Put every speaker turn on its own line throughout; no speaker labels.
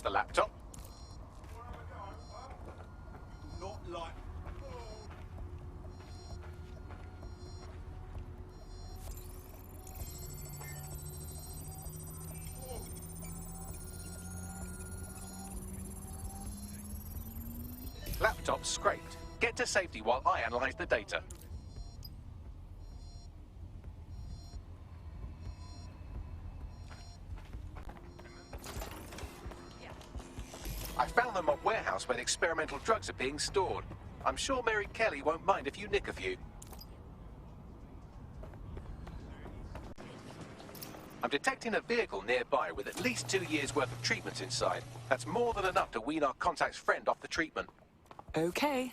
the laptop.
Not like...
Laptop scraped. Get to safety while I analyze the data. I found the mob warehouse where the experimental drugs are being stored. I'm sure Mary Kelly won't mind if you nick a few. I'm detecting a vehicle nearby with at least 2 years' worth of treatments inside. That's more than enough to wean our contact's friend off the treatment.
Okay.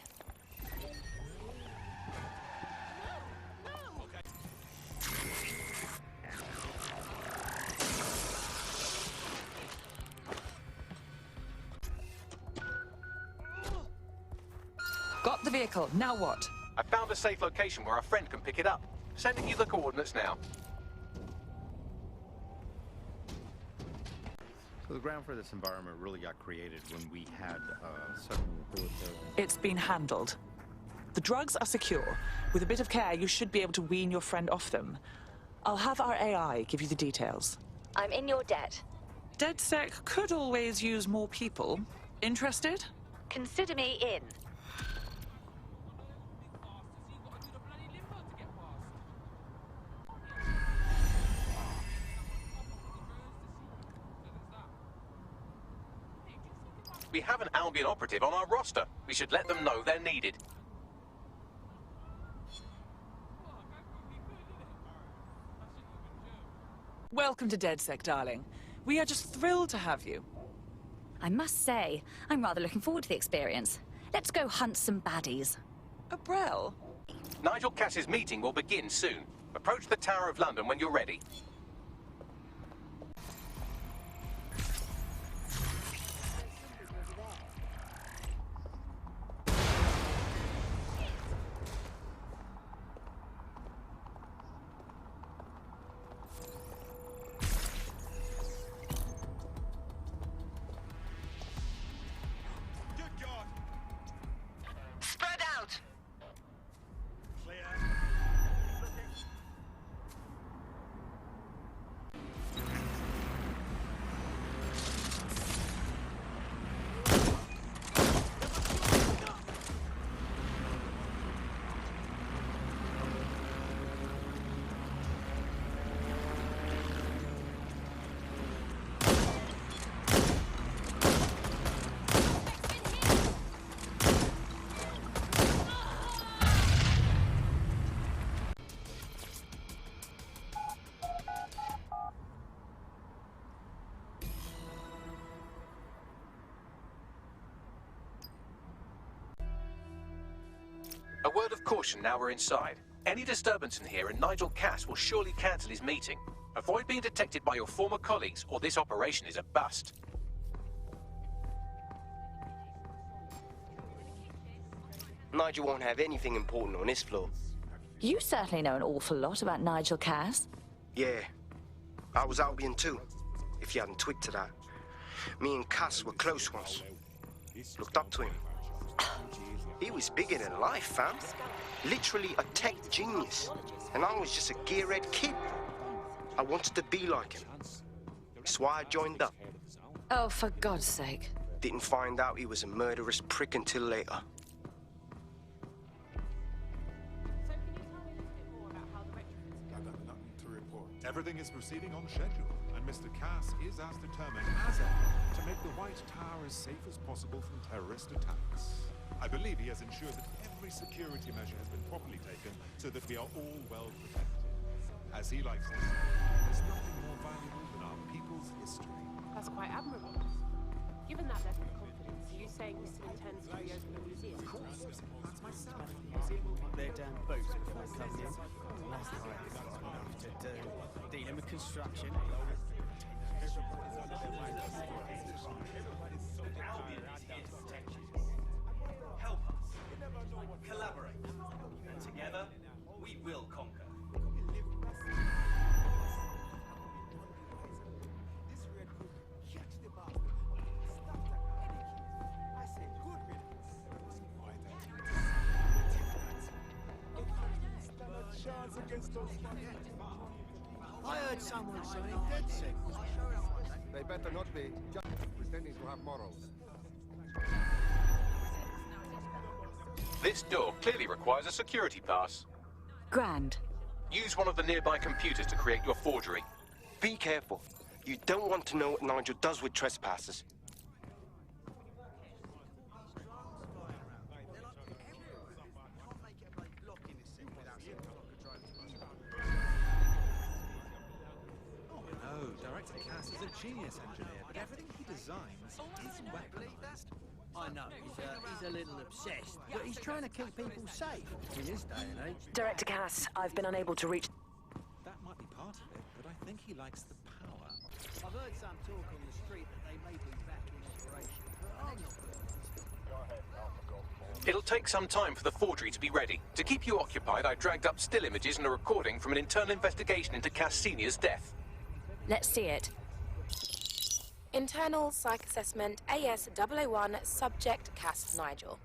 Got the vehicle. Now what?
I found a safe location where our friend can pick it up. Sending you the coordinates now.
So the ground for this environment really got created when we had several reports of...
It's been handled. The drugs are secure. With a bit of care, you should be able to wean your friend off them. I'll have our AI give you the details.
I'm in your debt.
DedSec could always use more people. Interested?
Consider me in.
We have an Albion operative on our roster. We should let them know they're needed.
Welcome to DedSec, darling. We are just thrilled to have you.
I must say, I'm rather looking forward to the experience. Let's go hunt some baddies.
Abrel?
Nigel Cass's meeting will begin soon. Approach the Tower of London when you're ready. A word of caution now we're inside. Any disturbance in here and Nigel Cass will surely cancel his meeting. Avoid being detected by your former colleagues or this operation is a bust.
Nigel won't have anything important on this floor.
You certainly know an awful lot about Nigel Cass.
Yeah, I was Albion too, if you hadn't twigged to that. Me and Cass were close once. Looked up to him. He was bigger than life, fam. Literally a tech genius. And I was just a gearhead kid. I wanted to be like him. That's why I joined up.
Oh, for God's sake.
Didn't find out he was a murderous prick until later.
Everything is proceeding on schedule, and Mr. Cass is as determined as ever to make the White Tower as safe as possible from terrorist attacks. I believe he has ensured that every security measure has been properly taken so that we are all well protected. As he likes to say, there's nothing more valuable than our people's history.
That's quite admirable. Given that level of confidence, are you saying he still intends to reopen the museum?
Of course, that's myself.
Their damn boats before coming in. Last night to do dealing with construction.
Help us. Collaborate. And together, we will conquer.
I heard someone saying DedSec was...
They better not be, just pretending to have morals.
This door clearly requires a security pass.
Grand.
Use one of the nearby computers to create your forgery.
Be careful. You don't want to know what Nigel does with trespassers.
No, Director Cass is a genius engineer, but everything he designs is weaponized.
I know, he's a little obsessed, but he's trying to keep people safe in this day and age.
Director Cass, I've been unable to reach...
That might be part of it, but I think he likes the power.
I've heard some talk on the street that they may be back in operation, but I'm not...
It'll take some time for the forgery to be ready. To keep you occupied, I dragged up still images and a recording from an internal investigation into Cass Sr.'s death.
Let's see it.
Internal Psych Assessment AS-001 Subject Cass Nigel.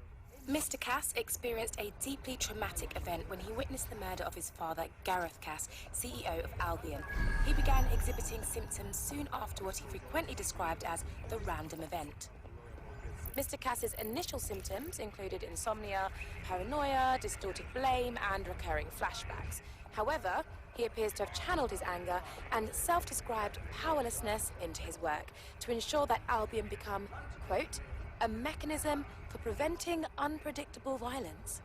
Mr. Cass experienced a deeply traumatic event when he witnessed the murder of his father, Gareth Cass, CEO of Albion. He began exhibiting symptoms soon after what he frequently described as the random event. Mr. Cass's initial symptoms included insomnia, paranoia, distorted blame, and recurring flashbacks. However, he appears to have channeled his anger and self-described powerlessness into his work to ensure that Albion become, quote, a mechanism for preventing unpredictable violence.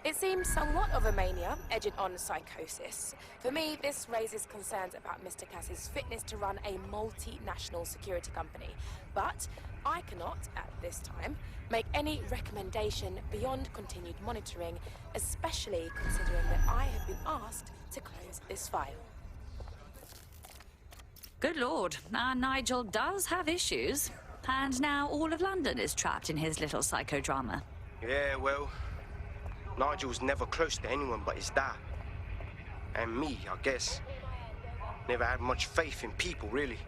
It seems somewhat of a mania, edging on psychosis. For me, this raises concerns about Mr. Cass's fitness to run a multinational security company. But I cannot, at this time, make any recommendation beyond continued monitoring, especially considering that I have been asked to close this file.
Good lord, our Nigel does have issues. And now all of London is trapped in his little psychodrama.
Yeah, well, Nigel's never close to anyone but his dad. And me, I guess. Never had much faith in people, really.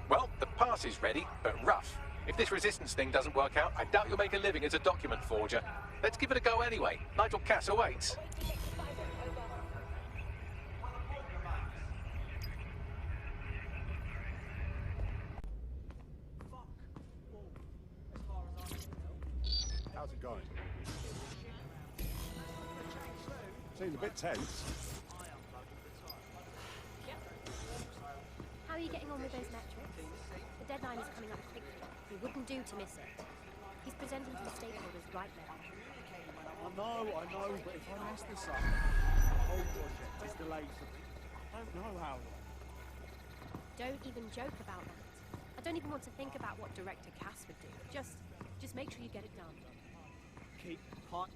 Well, the pass is ready, but rough. If this resistance thing doesn't work out, I doubt you'll make a living as a document forger. Let's give it a go anyway. Nigel Cass awaits.
How's it going? Seems a bit tense.
How are you getting on with those metrics? The deadline is coming up quickly. We wouldn't do to miss it. He's presenting to the stakeholders right now.
I know, but if I mess this up, the whole project is delayed for... I don't know how long.
Don't even joke about that. I don't even want to think about what Director Cass would do. Just make sure you get it done.
Keep hot.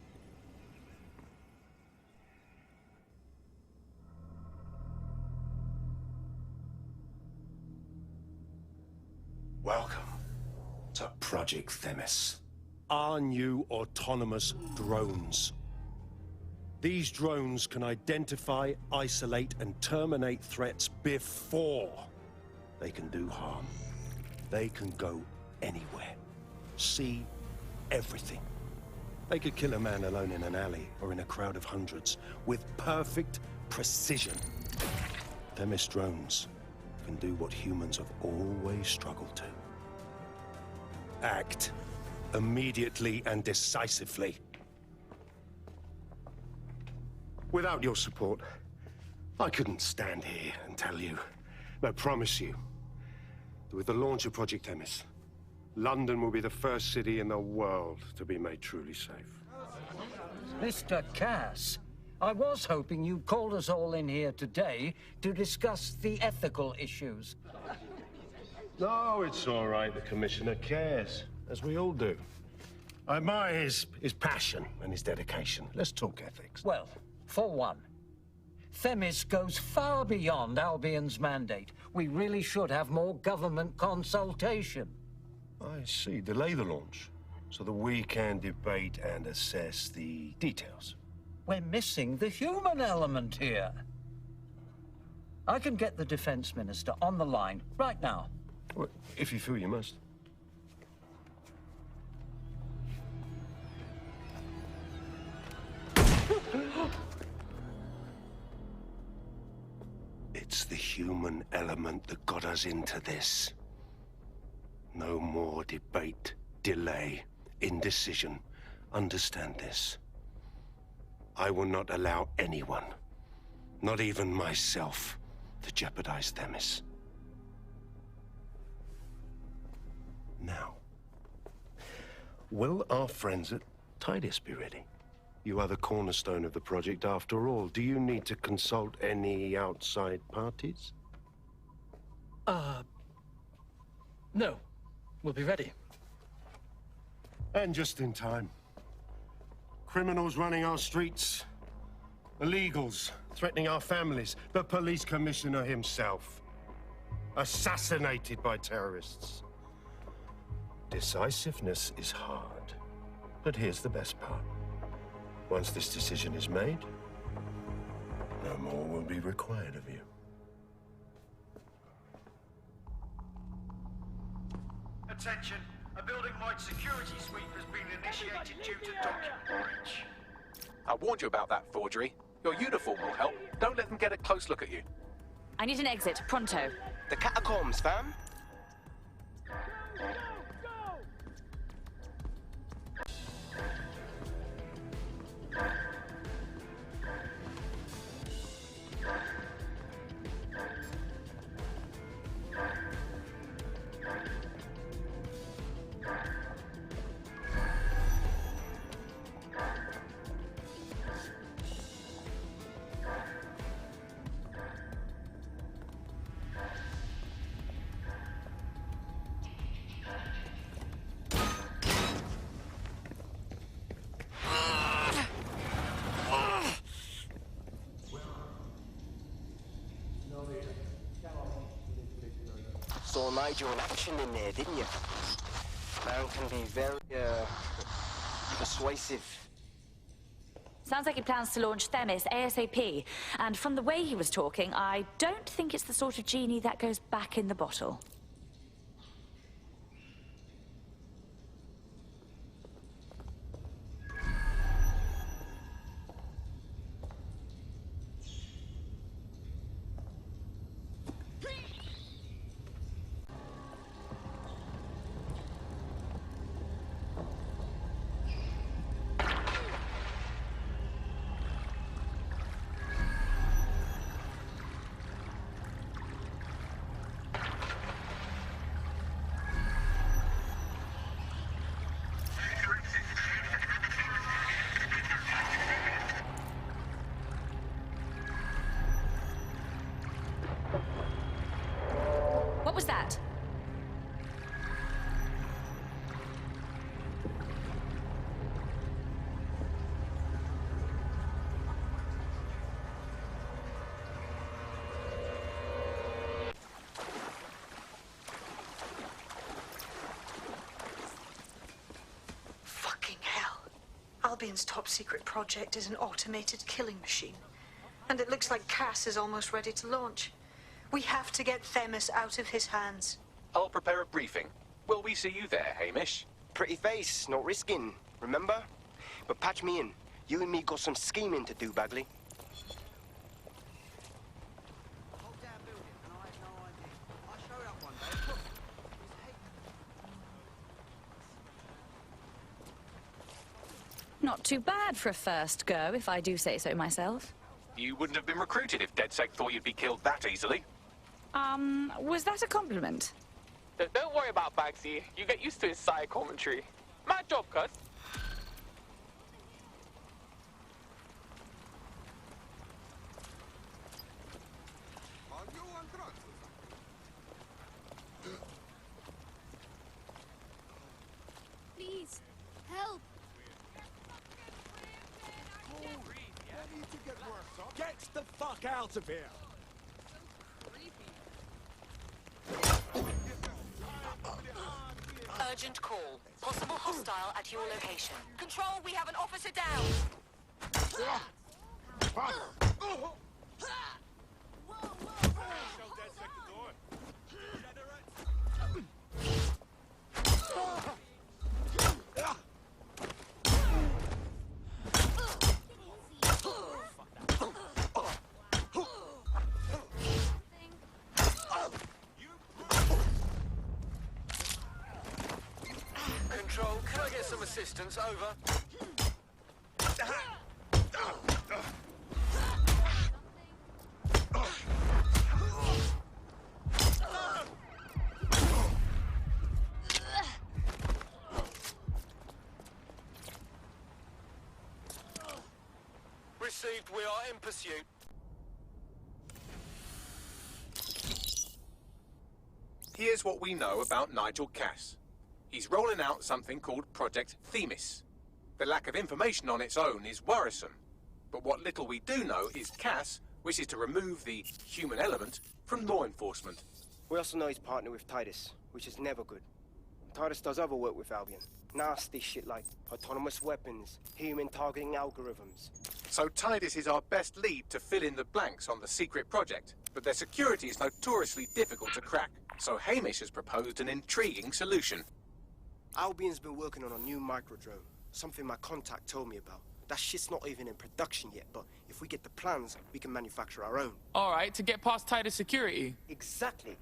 Welcome to Project Themis.
Our new autonomous drones. These drones can identify, isolate, and terminate threats before they can do harm. They can go anywhere, see everything. They could kill a man alone in an alley or in a crowd of hundreds with perfect precision. Themis drones can do what humans have always struggled to. Act immediately and decisively. Without your support, I couldn't stand here and tell you, I promise you, that with the launch of Project Themis, London will be the first city in the world to be made truly safe.
Mr. Cass, I was hoping you'd called us all in here today to discuss the ethical issues.
No, it's all right. The Commissioner cares, as we all do. I admire his passion and his dedication. Let's talk ethics.
Well, for one, Themis goes far beyond Albion's mandate. We really should have more government consultation.
I see. Delay the launch so that we can debate and assess the details.
We're missing the human element here. I can get the Defense Minister on the line right now.
Well, if you feel you must. human element that got us into this. No more debate, delay, indecision. Understand this. I will not allow anyone, not even myself, to jeopardize Themis. Now, will our friends at Tidus be ready? You are the cornerstone of the project after all. Do you need to consult any outside parties?
No. We'll be ready.
And just in time. Criminals running our streets. Illegals threatening our families. The police commissioner himself. Assassinated by terrorists. Decisiveness is hard. But here's the best part. Once this decision is made, no more will be required of you.
Attention, a building-wide security sweep has been initiated due to document breach.
I warned you about that forgery. Your uniform will help. Don't let them get a close look at you.
I need an exit, pronto.
The catacombs, fam. Saw Nigel in action in there, didn't you? Man can be very, persuasive.
Sounds like he plans to launch Themis ASAP. And from the way he was talking, I don't think it's the sort of genie that goes back in the bottle. What was that?
Fucking hell. Albion's top secret project is an automated killing machine. And it looks like Cass is almost ready to launch. We have to get Themis out of his hands.
I'll prepare a briefing. Will we see you there, Hamish?
Pretty face, not risking, remember? But patch me in. You and me got some scheming to do, Bagley.
Not too bad for a first go, if I do say so myself.
You wouldn't have been recruited if DedSec thought you'd be killed that easily.
Was that a compliment?
Don't worry about Bagsy. You get used to his side commentary. Mad job, cuz.
Please, help!
Get the fuck out of here!
Urgent call. Possible hostile at your location. Control, we have an officer down.
some assistance, over. Received, we are in pursuit.
Here's what we know about Nigel Cass. He's rolling out something called Project Themis. The lack of information on its own is worrisome. But what little we do know is Cass wishes to remove the human element from law enforcement.
We also know he's partnered with Titus, which is never good. Titus does other work with Albion. Nasty shit like autonomous weapons, human targeting algorithms.
So Titus is our best lead to fill in the blanks on the secret project, but their security is notoriously difficult to crack. So Hamish has proposed an intriguing solution.
Albion's been working on a new microdrone, something my contact told me about. That shit's not even in production yet, but if we get the plans, we can manufacture our own.
Alright, to get past Titus security.
Exactly.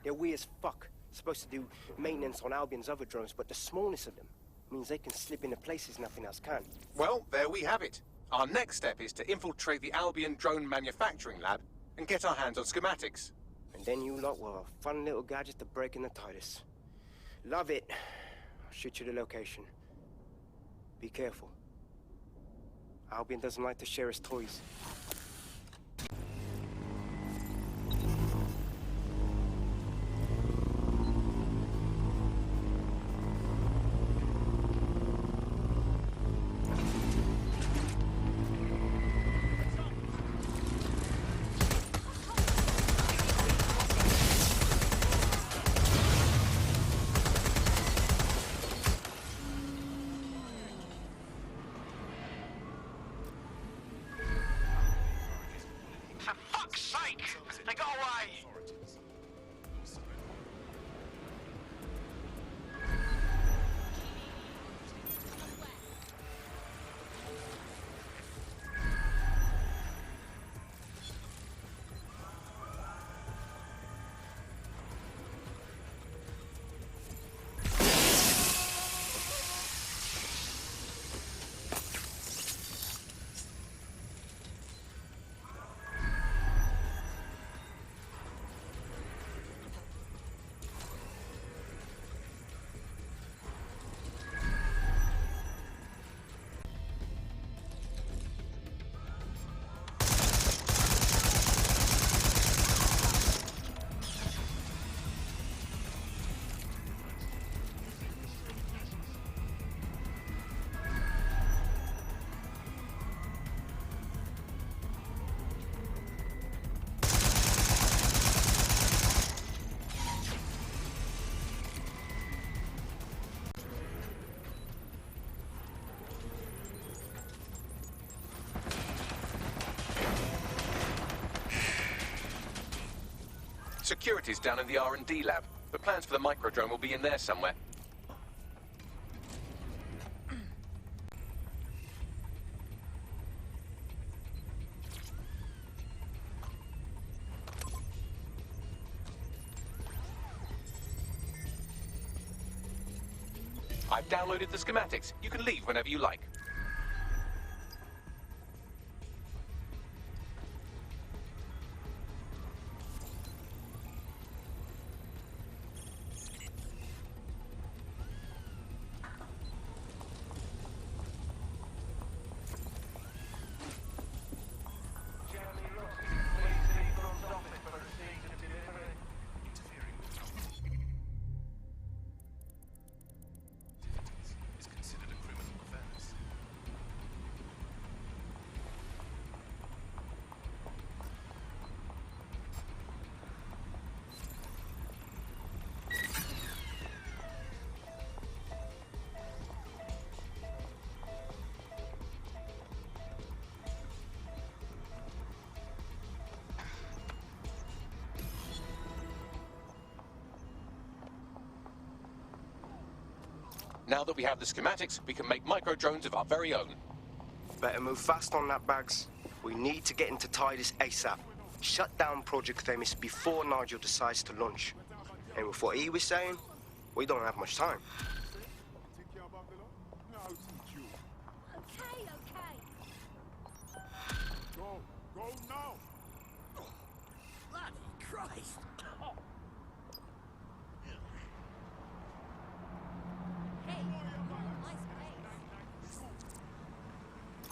They're weird as fuck. Supposed to do maintenance on Albion's other drones, but the smallness of them means they can slip into places nothing else can.
Well, there we have it. Our next step is to infiltrate the Albion drone manufacturing lab and get our hands on schematics.
And then you lot will have a fun little gadget to break in the Titus. Love it. I'll shoot you the location. Be careful. Albion doesn't like to share his toys.
Security's down in the R&D lab. The plans for the microdrone will be in there somewhere. I've downloaded the schematics. You can leave whenever you like. Now that we have the schematics, we can make microdrones of our very own.
Better move fast on that, Bags. We need to get into Titus ASAP. Shut down Project Themis before Nigel decides to launch. And with what he was saying, we don't have much time.
Okay, okay.
Go now!
Bloody Christ!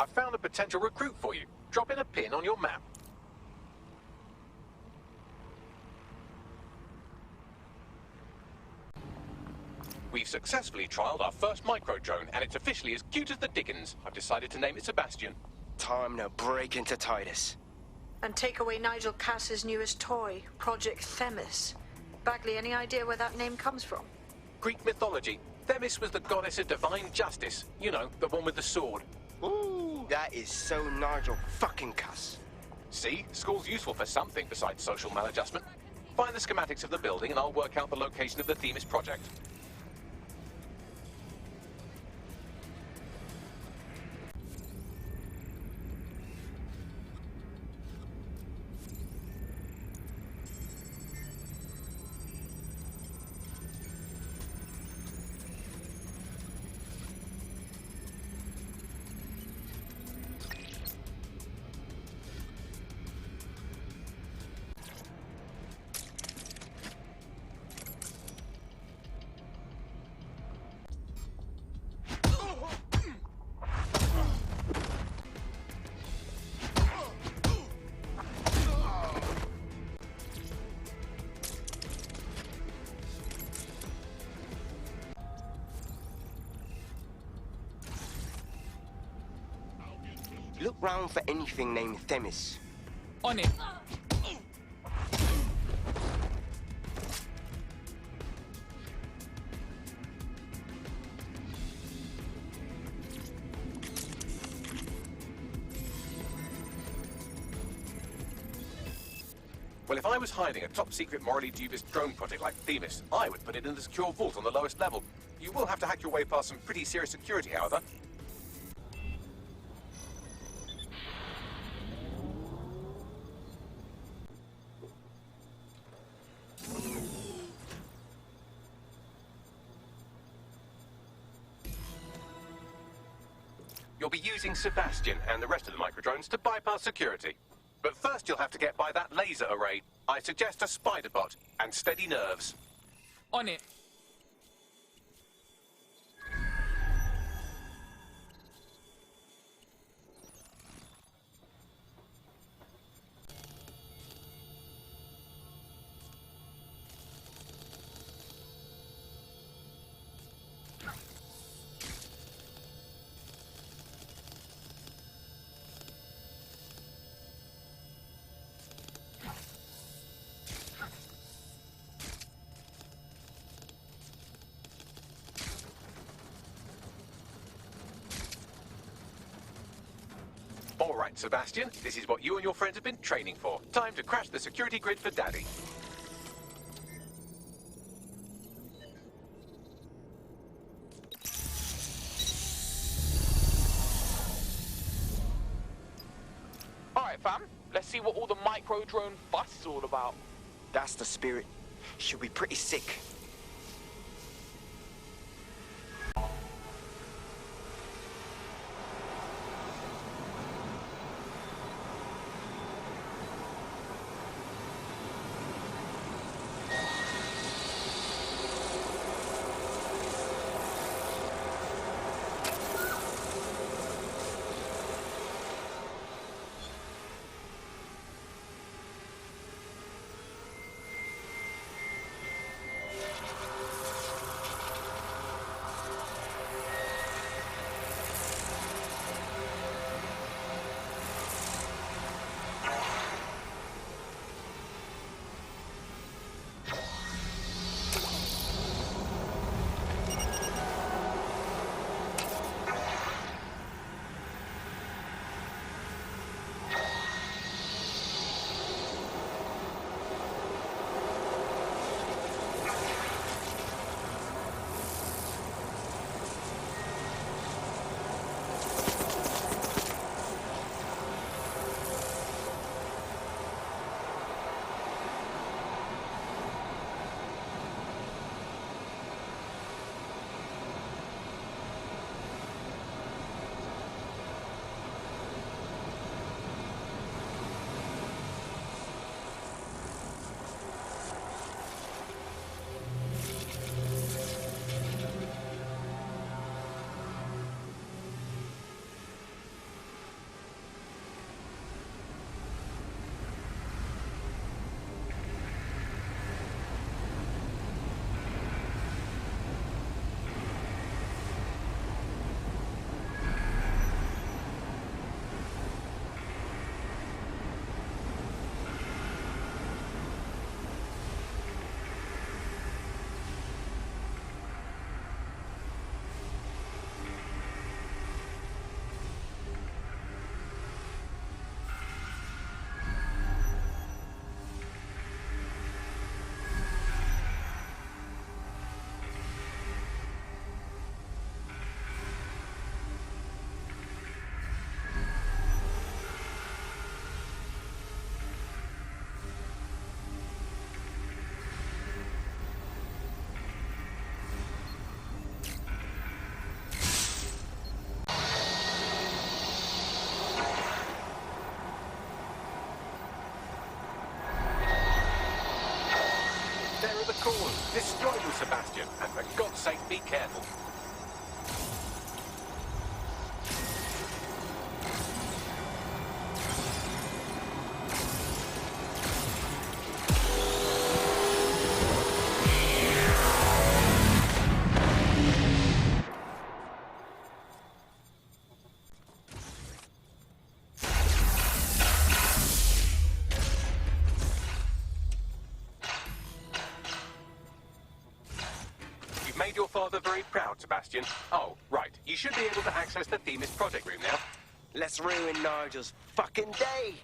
I found a potential recruit for you. Drop in a pin on your map. We've successfully trialed our first micro-drone, and it's officially as cute as the Dickens. I've decided to name it Sebastian.
Time to break into Titus.
And take away Nigel Cass's newest toy, Project Themis. Bagley, any idea where that name comes from?
Greek mythology. Themis was the goddess of divine justice. You know, the one with the sword.
Ooh, that is so Nigel fucking Cass.
See? School's useful for something besides social maladjustment. Find the schematics of the building and I'll work out the location of the Themis project.
Look round for anything named Themis.
On it.
Well, if I was hiding a top-secret, morally dubious drone project like Themis, I would put it in the secure vault on the lowest level. You will have to hack your way past some pretty serious security, however. You'll be using Sebastian and the rest of the microdrones to bypass security. But first you'll have to get by that laser array. I suggest a spider bot and steady nerves.
On it.
All right, Sebastian, this is what you and your friends have been training for. Time to crash the security grid for Daddy.
Alright, fam. Let's see what all the micro-drone fuss is all about.
That's the spirit. Should be pretty sick.
cool. Destroy them, Sebastian, and for God's sake, be careful. Made your father very proud, Sebastian. Oh, right. You should be able to access the Themis project room now.
Let's ruin Nigel's fucking day.